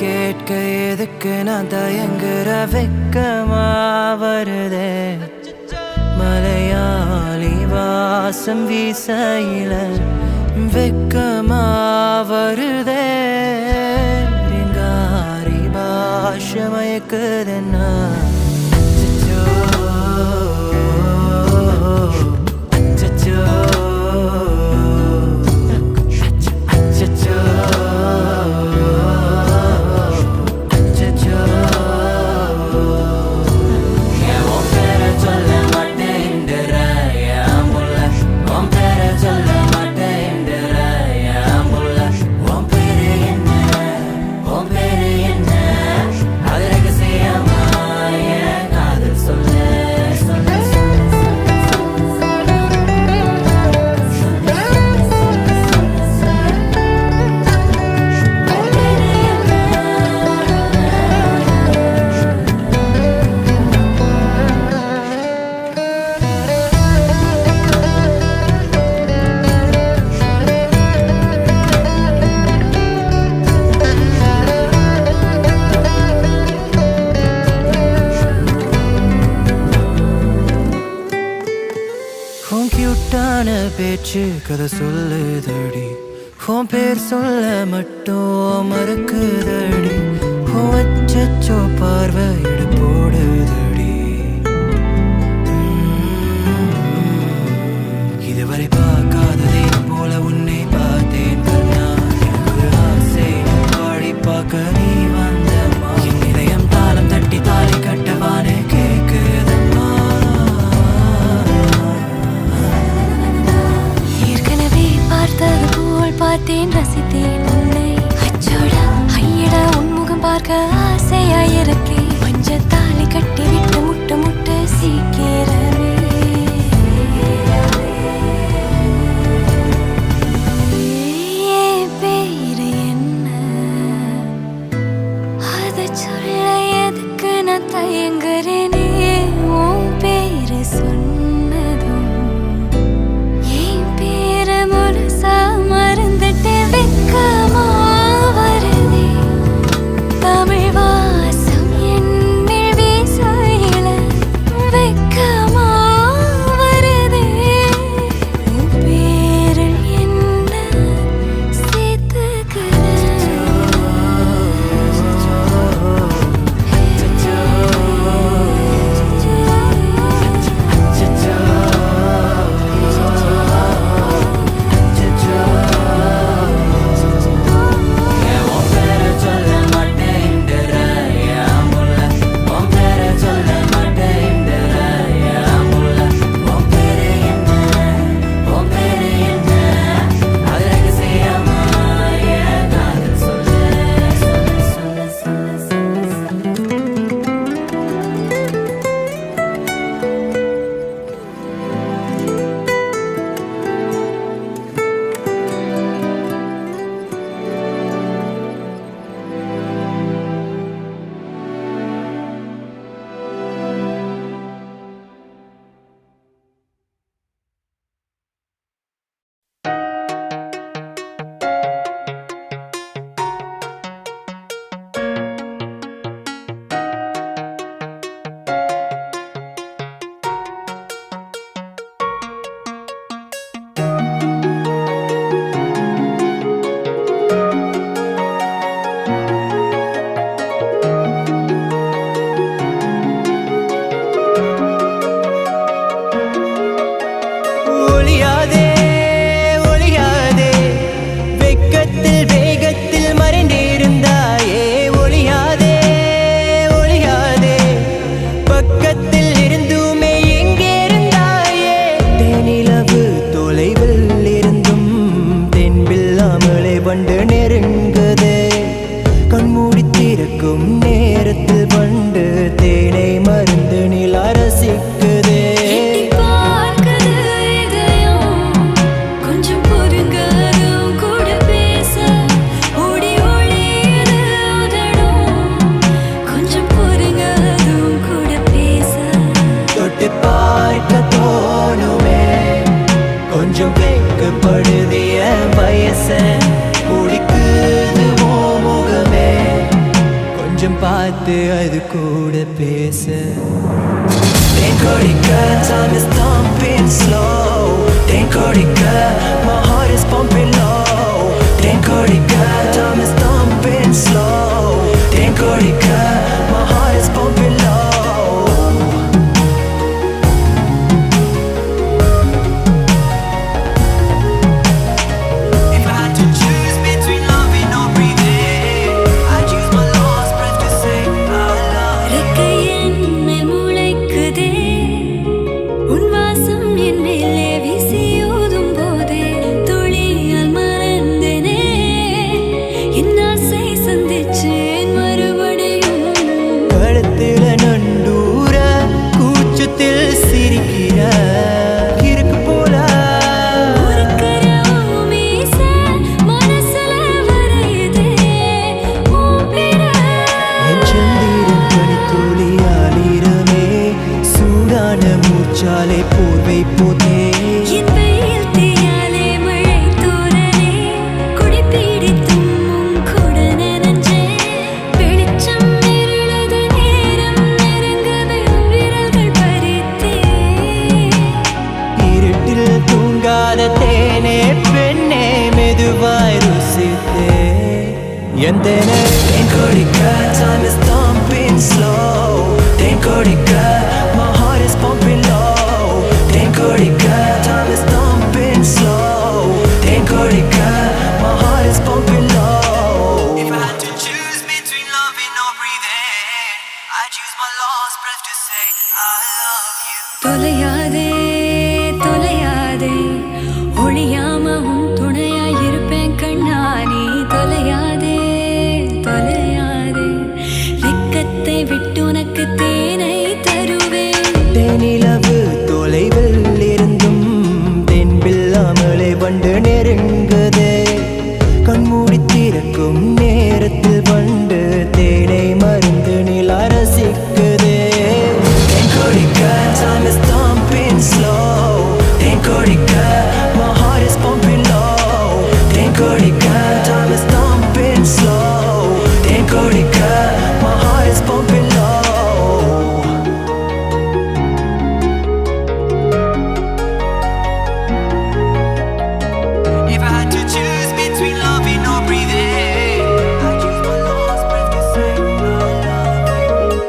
கேட்க எதுக்கு நான் தயங்குற வெக்கமா வருதே மலையாளி வாசம் வீசையில வெக்கமா வருதே ரிங்காரி பாஷ மயக்குதுன்னா பேச்சு கதை சொல்லுதடி உன் பேர் சொல்ல மட்டும் மறுக்குதடி வச்சோ பார்வையிட போடுதடி இதுவரை பார்க்காததே போல உன்னை பார்த்தேன் கண்ணா எனக்கு ஆசை பாடி பார்க்க நீ வந்த என் இதயம் தாளம் தட்டி தாலி கட்டவானே கேக்குதம்மா பார்த்தது போல் பார்த்தேன் ரசித்தேன் உன்னை அச்சோடா ஐயடா உன்முகம் பார்க்க ஆசையாயிருக்கே பஞ்சத்தாலி கட்டி விட்டு முட்டு முட்டு சீக்கிரமே பேரு என்ன அதை சொல்ல எதுக்கு நான் தயங்குறேனே உன் பேரு சொன்ன தமிழ் வாசம் என் வீசையில வெக்க பார்த்து அது கூட பேச தேன்கொடிக்க time is thumping slow தேன்கொடிக்க my heart is pumping low தேன்கொடிக்க time is thumping slow தேன்கொடிக்க my heart is pumping low தேன்கொடிக்க time is thumping slow தேன்கொடிக்க my heart is pumping low தேன்கொடிக்க time is thumping slow தேன்கொடிக்க my heart is pumping low If I had to choose between loving or breathing I'd choose my last breath to say I love you தொலையாதே தொலையாதே ஒளியாம உன் துணையாய் இருப்பேன் கண்ணா நீ தொலையாதே தொலையாதே வெக்கத்தை விட்டு உனக்கு தேனை தருவேன் தேனிலவு தொலைவில் இருந்தும் தென்பில்லாமலே வண்டு நெருங்குதே கண்மூடி திறக்கும் நேரத்தில் வண்டு தேனை மருந்து நிலா ரசிக்குதே தேன்கொடிக்க time is thumping slow தேன்கொடிக்க my heart is pumping low தேன்கொடிக்க time is thumping slow தேன்கொடிக்க my heart is pumping low If I had to choose between loving or breathing I'd choose my last breath to say I love you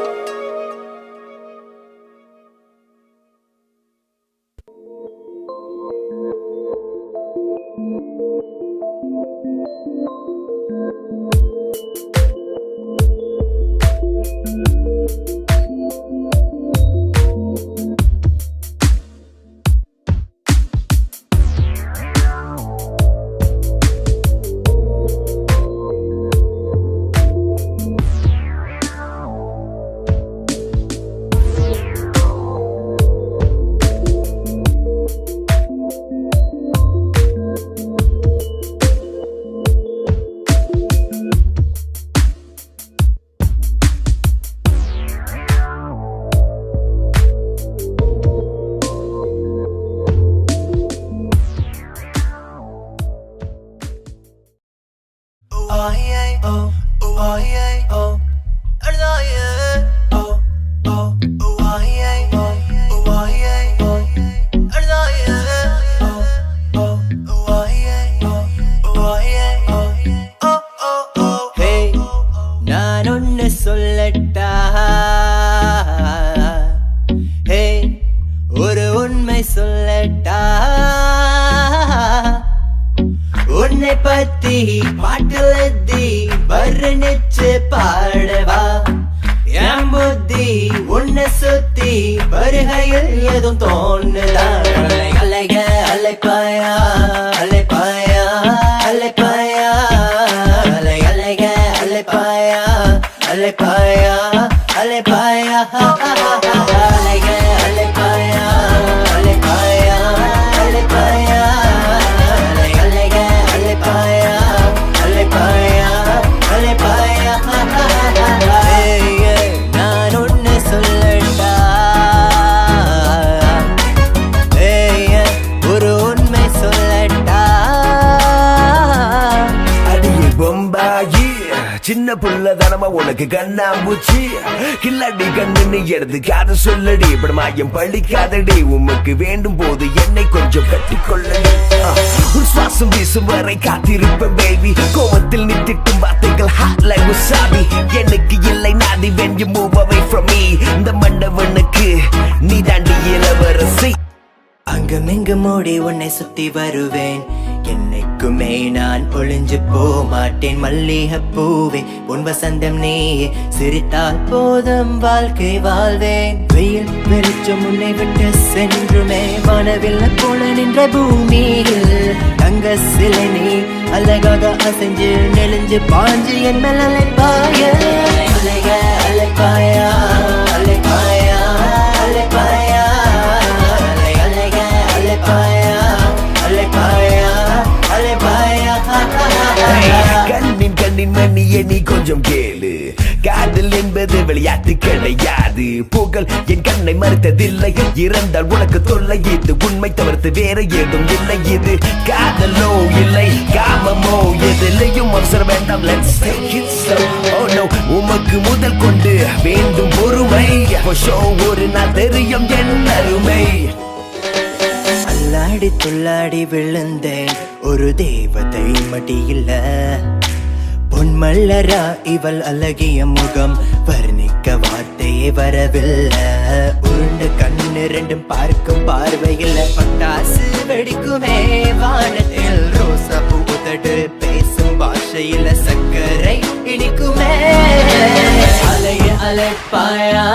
உன்னை பத்தி பாட்டுலத்தி வர்ணிச்சு பாடவா என் புத்தி உன்னை சுத்தி வருகையில் எதுவும் தோணுதா அலைக அலைப்பாயா அலைப்பாயா அலைப்பாயா அலை அலைக அலைப்பாயா அலைப்பாயா அலைப்பாயா அலைக அலைப்பாயா அலைப்பாயா அலைப்பாயா நான் ஒன்னு சொல்லட்டா ஒரு உண்மை சொல்லட்டா சின்ன புள்ள தனமா உனக்கு கண்ணாம்பூச்சி கில்லாடி கண்ணு எடுத்து காத சொல்லடி படமாயம் பழிக்காதடி உமக்கு வேண்டும் போது என்னை கொஞ்சம் கட்டிக்கொள்ளடி உன் சுவாசம் வீசும் வரை காத்திருப்பேன் பேபி கோவத்தில் நித்திட்டும் வார்த்தைகள் ஹாட் லைக் wasabi எனக்கு இல்லை நாதி when you move away from me இந்த மண்டவனுக்கு நீ தாண்டி இளவரசி அங்கமெங்கு மூடி உன்னை சுத்தி வருவேன் என்னைக்குமே நான் ஒளிஞ்சு போமாட்டேன் மல்லிகை பூவே உன் வசந்தம் நீயே சிரித்தால் போதும் வாழ்க்கை வாழ்வேன் வெயில் வெளிச்சம் உன்னை விட்டு சென்றுமே மனவில் போல நின்ற பூமியில் தங்க சிலை நீ அழகாக அசைஞ்சு நெளிஞ்சு பாஞ்சு என் மேல் அலைப்பாய அலைய அலைப்பாயா அலைப்பாயா அலைப்பாயா கண்ணின் கண்ணின் மணியை நீ கொஞ்சம் கேளு காதல் என்பது விளையாட்டு கிடையாது புகழ் என் கண்ணை மறுத்ததில்லை இறந்தால் உனக்கு தொல்லை இது உண்மை தவிர்த்து வேற ஏதும் இல்லை இது காதலோ இல்லை காமமோ எதிலையும் அவசரம் வேண்டாம் let's take it slow oh no உமக்கு முதல் கொண்டு வேண்டும் பொறுமை for sure ஒரு நாள் தெரியும் என் அருமை அல்லாடி துள்ளாடி விழுந்தேன் ஒரு தேவதை மடியில்ல பொன்மல்லரா இவள் அழகிய முகம் வர்ணிக்க வார்த்தையே வரவில்லை உருண்டு கண்ணு ரெண்டும் பார்க்கும் பார்வையில் பட்டாசு வெடிக்குமே வானத்தில் ரோசா பூதடு பேசும் பாஷையில சக்கரை இனிக்குமே அலைய அலைப்பாயா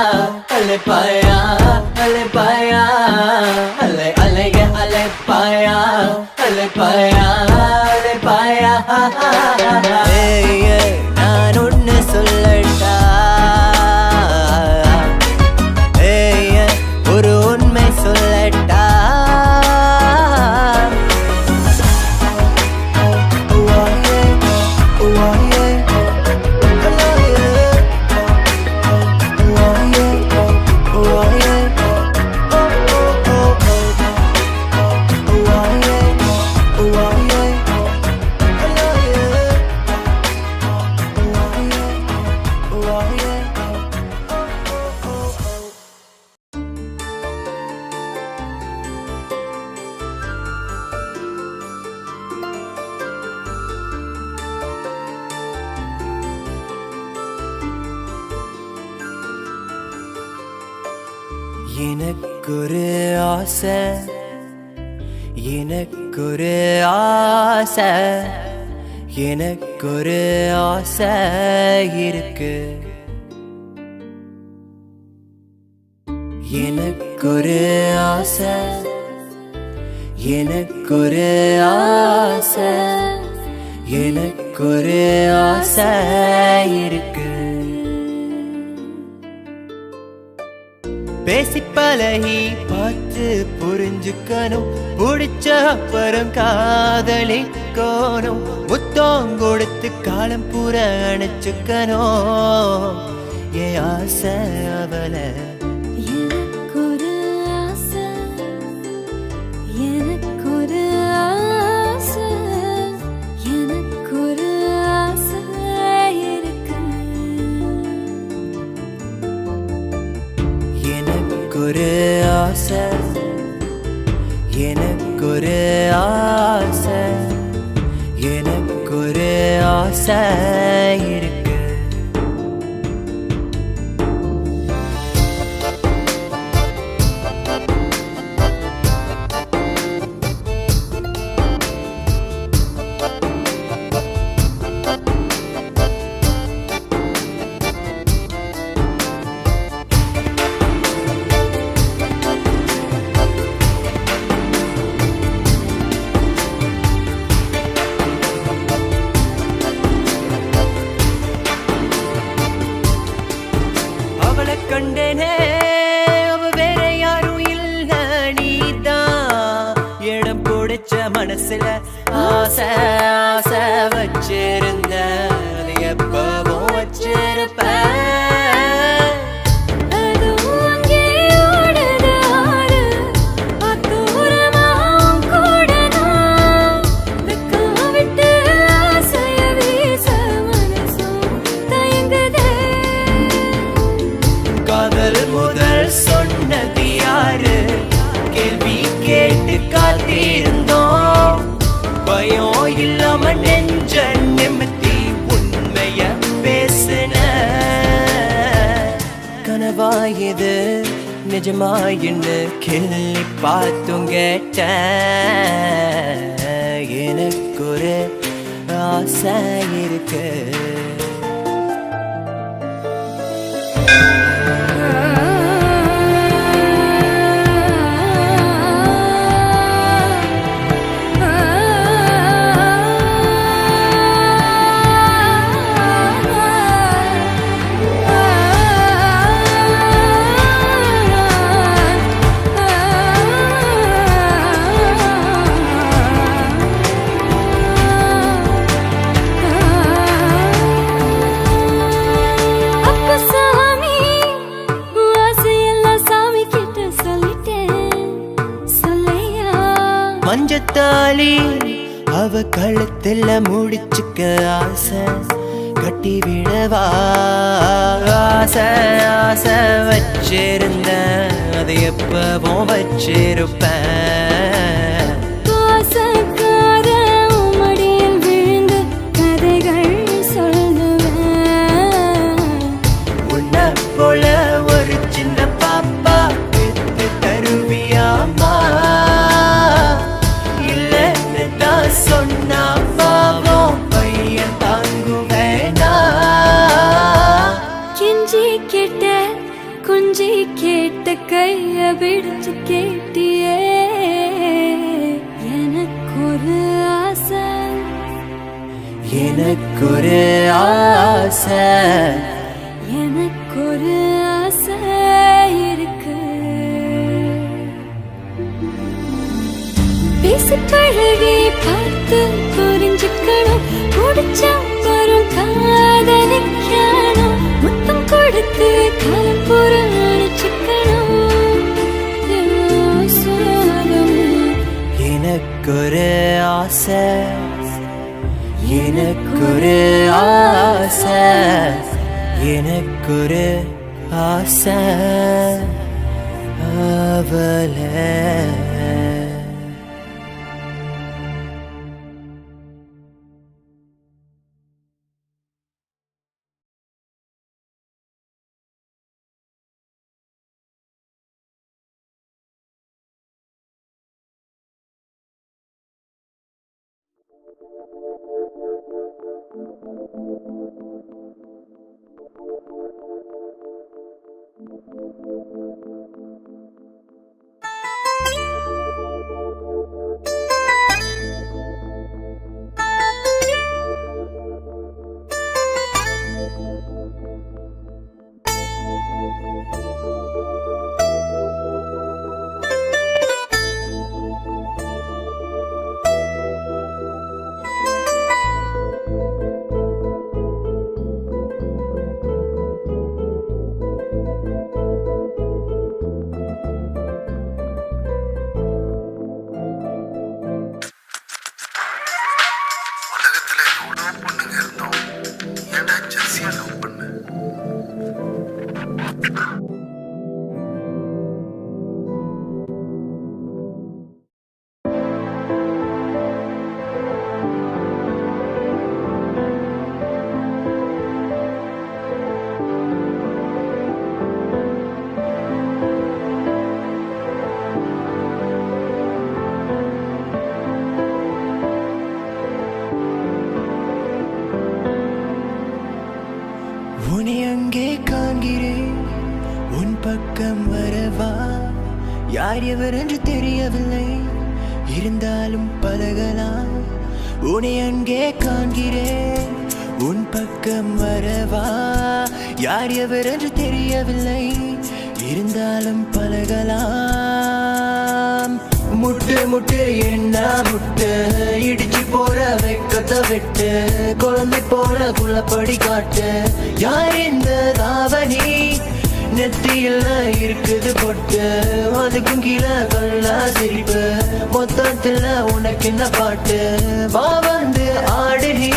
அலைப்பாயா அலைப்பாயா அலை அலைய அலைப்பாயா அலைப்பாயா அலைப்பாயா நான் ஒன்னு சொல்லட்டா ஒரு உண்மை சொல்லட்டா எனக்கொரு ஆசை எனக்கொரு ஆசை எனக்கொரு ஆசை இருக்கு எனக்கொரு ஆசை எனக்கொரு ஆசை எனக்கொரு ஆசை இருக்கு பேசி பழகி பார்த்து புரிஞ்சுக்கணும் பிடிச்ச அப்புறம் காதலிக்கணும் முத்தம் கொடுத்து காலம் பூர அணைச்சுக்கணும் என் ஆசை அவளை எனக்கொரு ஆசை எனக்கொரு ஆசை எனக்கொரு ஆசை இருக்கு எனக்கொரு ஆசை எனக்கொரு ஆசை எனக்கொரு ஆசை இருக்கு கண்டனே அவ வேற யாரும் இல்ல நீதான் இடம் பிடிச்ச மனசுல ஆசை ஆசை வச்சிருந்த அது எப்பவும் வச்சிருப்ப இல்லாம நெஞ்ச நிமித்தி உண்மைய பேசுன கனவா இது நிஜமாயின்னு கிள்ளி பார்த்தும் கேட்ட எனக்கு ஒரு ஆசை இருக்கு மஞ்சத்தாளி அவ கழுத்துல முடிச்சுக்க ஆசை கட்டி விடவா ஆசை ஆசை வச்சிருந்த அது எப்பவும் வச்சிருப்பேன் உன்ன போல ஒரு சின்ன பாப்பா பெத்து தருவியாமா சொன்னா பாவம் பையன் தாங்குவேனா கெஞ்சி கேட்ட கொஞ்சி கேட்ட கைய பிடிச்சு கேட்டியே எனக்கு ஒரு ஆசை எனக்கு ஒரு ஆசை எனக்கு ஒரு ஆசை இருக்கு பேசி பழகி பார்த்து புரிஞ்சுக்கணும் முடிச்சா வரும் காதலிக்கணும் முத்தம் கொடுத்து காலம் புறணிச்சுக்கணும் எனக்கு ஒரு ஆசை எனக்கு ஒரு ஆசை எனக்கு ஒரு ஆசை அவளே உன்னை அங்கே காண்கிறேன் உன் பக்கம் வரவா யார் எவர் என்று தெரியவில்லை இருந்தாலும் பழகலாம் உன்னை அங்கே காண்கிறேன் உன் பக்கம் வரவா யார் எவர் என்று தெரியவில்லை இருந்தாலும் பழகலாம் முட்டு முட்டு என்ன முட்டு இடிச்சு போற வெக்கத்தை விட்டு குழந்தை போல குள்ளப்படி காட்டு யார் இந்த தாவணி நெத்தியில இருக்குது பொட்டு அதுக்கும் கீழே கல்லா சிரிப்பு மொத்தத்துல உனக்கு என்ன பாட்டு வா வந்து ஆடு நீ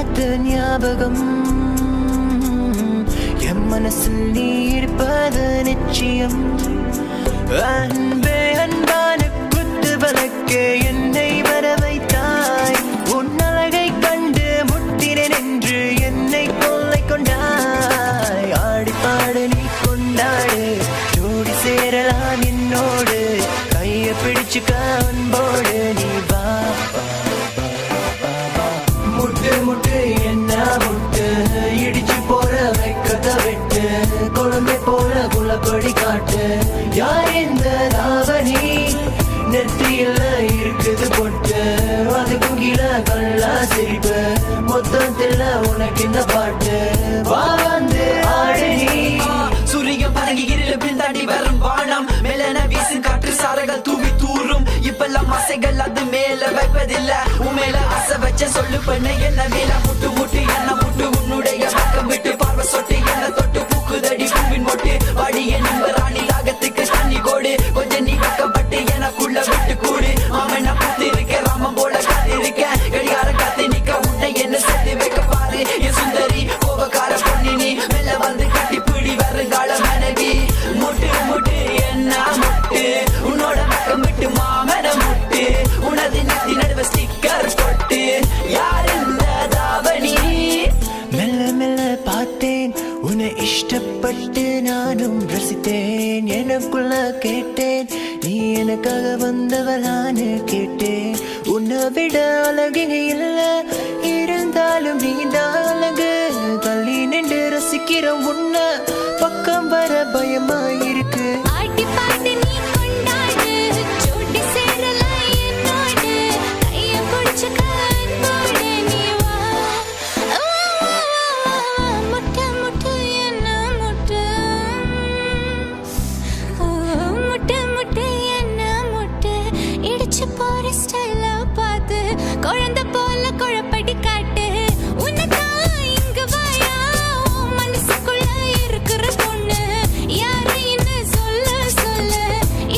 பார்த்த ஞாபகம் என் மனசில் நீ இருப்பது நிச்சயம். அன்பே அன்பான குத்து வழக்கே என்னை வர வைத்தாய். உன் அழகை கண்டு முட்டினேன் என்று என்னை கொள்ளை கொண்டாய். ஆடி பாடு நீ கொண்டாடு, ஜோடி சேரலாம் என்னோடு, கையை பிடிச்சுக்க அன்போடு நீ வா. முட்டு முட்டு என்ன முட்டு, இடிச்சு போற வைக்கத விட்டு, குழந்தை போல குலப்படி காட்டு. யார் இந்த தாவணி நெத்தியில இருக்குது பொட்டு, அதுக்கும் கீழே கல்லா சிரிப்பு, மொத்தத்தில் உனக்கு இந்த பாட்டு. வா வந்து ஆடு நீ. சூரியன் பறங்கி இருள பின்தாண்டி வரும் வானம், மேலன வீசு காற்று சாரங்கள் தூவி தூரும். இப்பெல்லாம் ஆசைகள் அது மேல வைப்பதில்ல, உன் மேல ஆசை வச்ச சொல்லு பண்ண என்ன மேல. முட்டு முட்டு என்ன முட்டு, உன்னுடைய பக்கம் விட்டு பார்வை சொட்டு என்ன தொட்டு பூக்குதடி பூவின் மொட்டு. வாடி என் ராணி தாகத்துக்கு தண்ணி கோடு, கொஞ்சம் நீ பக்கப்பட்டு எனக்குள்ள விட்டு கூடு. மாமன் பூத்து இருக்க ராமன் போல காத்திருக்க, கடிகாரம் காத்து நிக்க உன்னை என்ன சேர்த்து வைக்க பாரு. என் சுந்தரி கோபக்கார பொண்ணு நீ, மெல்ல வந்து கட்டி பிடி வருங்கால மனைவி. முட்டு முட்டு என்ன முட்டு, உன்னோட பக்கம் விட்டு மாமன முட்டு, உனது நெத்தி நடுவ ஸ்டிக்கர் போட்டு. யார் இந்த தாவணி? மெல்ல மெல்ல பார்த்தேன் உன்னை இஷ்டப்பட்டு நானும் ரசித்தேன். எனக்குள்ள கேட்டேன் நீ எனக்காக வந்தவளான்னு கேட்டேன். உன்னை விட அழகு இல்ல, இருந்தாலும் நீ தான் அழகு. தள்ளி நின்று ரசிக்கிற உன்னை பக்கம் வர பயமா இருக்கு. ஆடி பாடி நீ கொண்டாடு, ஜோடி சேரலாம் என்னோடு, கையை பிடிச்சுக்க அன்போடு நீ வா. முட்டை முட்டை என்ன முட்டை, முட்டை முட்டை என்ன முட்டை, இடிச்சு போற ஸ்டைல பார்த்து குழந்தை போல குழப்படி காட்டு. உனதான் இங்க வாயா, உன் மனசுக்குள்ள இருக்கிற பொண்ணு யாருன்னு சொல்ல சொல்ல,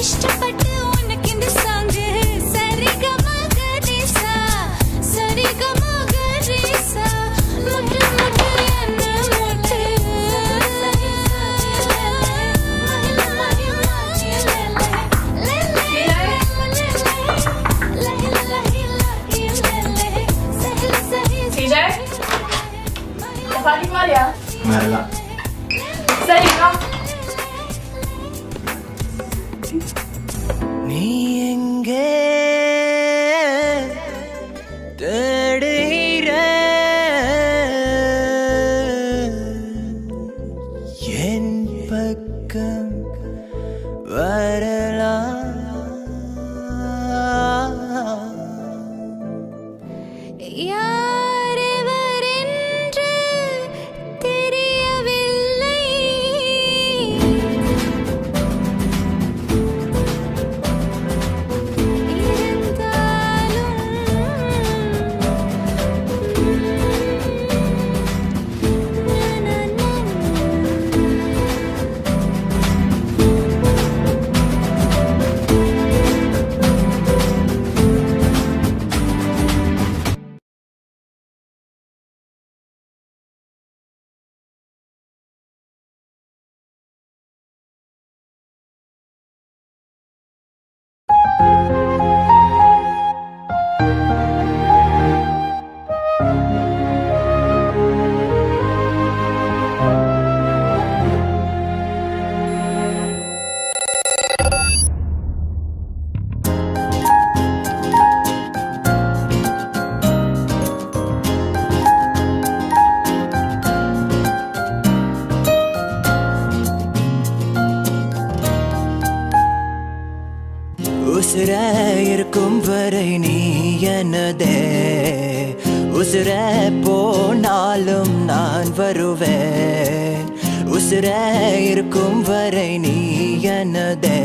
இஷ்டப்பட்டு உனக்கு இந்த சாங்கு. சரிகமா கரிசா, சரிகமா கரிசா, முட்டு முட்டு என்ன முட்டு. TJ, Fadi Maria. Merla. சரிங்களா? நீ எங்கே தேடுகிற என் பக்கம் வரலாம். யாரெவர் என்று தெரியவில்லை, உசுர இருக்கும் வரை நீ எனதே, உசுர போனாலும் நான் வருவேன். உசுர இருக்கும் வரை நீ எனதே.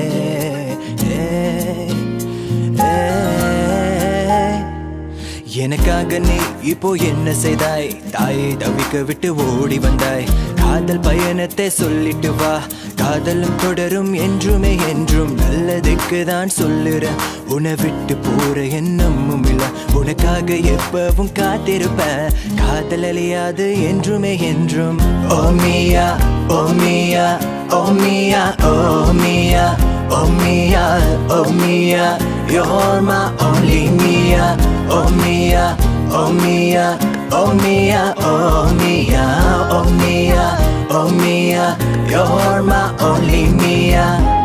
எனக்காக நீ இப்போ என்ன செய்தாய் தாயை தவிக்க விட்டு ஓடி வந்தாய் காதல் பயணத்தை சொல்லிட்டு வா காதலும் தொடரும் என்றுமே என்றும் நல்லதுக்கு தான் சொல்லுறேன் உன்னை விட்டு போற எண்ணமும் இல்ல உனக்காக எப்பவும் காத்திருப்பேன் காதல் அழியாது என்றுமே என்றும் ஓ மியா ஓ மியா ஓ மியா ஓ மியா oh Mia, oh Mia, you're my only Mia, oh Mia, oh Mia, oh Mia, oh Mia, oh Mia, oh Mia, you're my only Mia.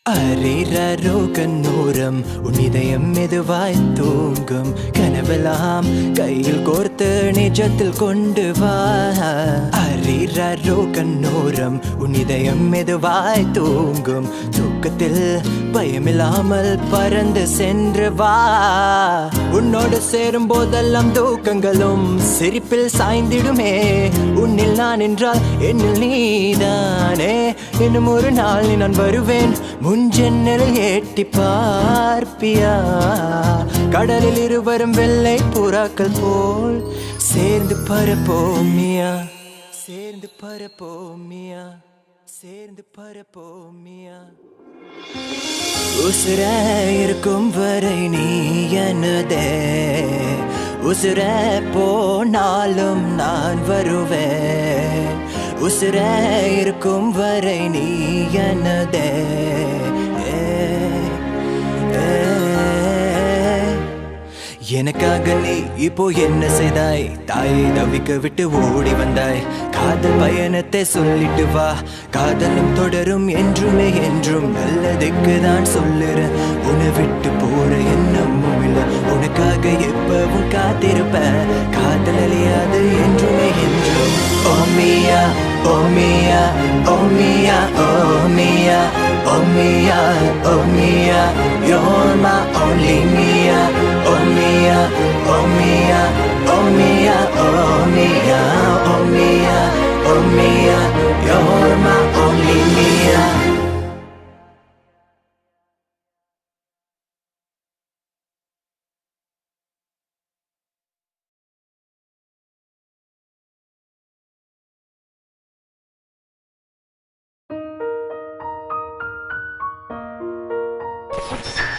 அரேரோ கண்ணோரம் உன் இதயம் மெதுவாய் தூங்கும் கனவெல்லாம் கையில் கோர்த்து நிஜத்தில் கொண்டு வா அரேரோ கண்ணோரம் உன் இதயம் மெதுவாய் தூங்கும் தூக்கத்தில் பயமில்லாமல் பறந்து சென்று வா உன்னோடு சேரும் போதெல்லாம் தூக்கங்களும் சிரிப்பில் சாய்ந்திடுமே உன்னில் நான் என்றால் என்னில் நீதானே இன்னும் ஒரு நாள் நான் வருவேன் முன்ஜன்னல் ஏட்டி பார்ப்பியா கடலில் இருவரும் வெள்ளை புறாக்கள் போல் சேர்ந்து பரப்போமியா சேர்ந்து பரப்போமியா சேர்ந்து பரப்போமியா உசுர இருக்கும் வரை நீ எனதே உசுர போனாலும் நான் வருவேன் உசுர இருக்கும் வரை நீ எனதே எனக்காக நீ இப்போ என்ன செய்தாய் தாயை தவிக்க விட்டு ஓடி வந்தாய் காதல் பயணத்தை சொல்லிட்டு வா காதலும் தொடரும் என்றுமே என்றும் நல்லதுக்கு தான் சொல்லுறேன் உன்னை விட்டு போற எண்ணமும் இல்லை உனக்காக எப்பவும் காத்திருப்பேன் காதல் அழியாது என்றுமே என்றும் ஓ மியா ஓ மியா ஓ மியா ஓ மியா oh Mia, oh Mia, you're my only Mia, oh Mia, oh Mia, oh Mia, oh Mia, oh Mia, oh Mia, you're my only Mia. What's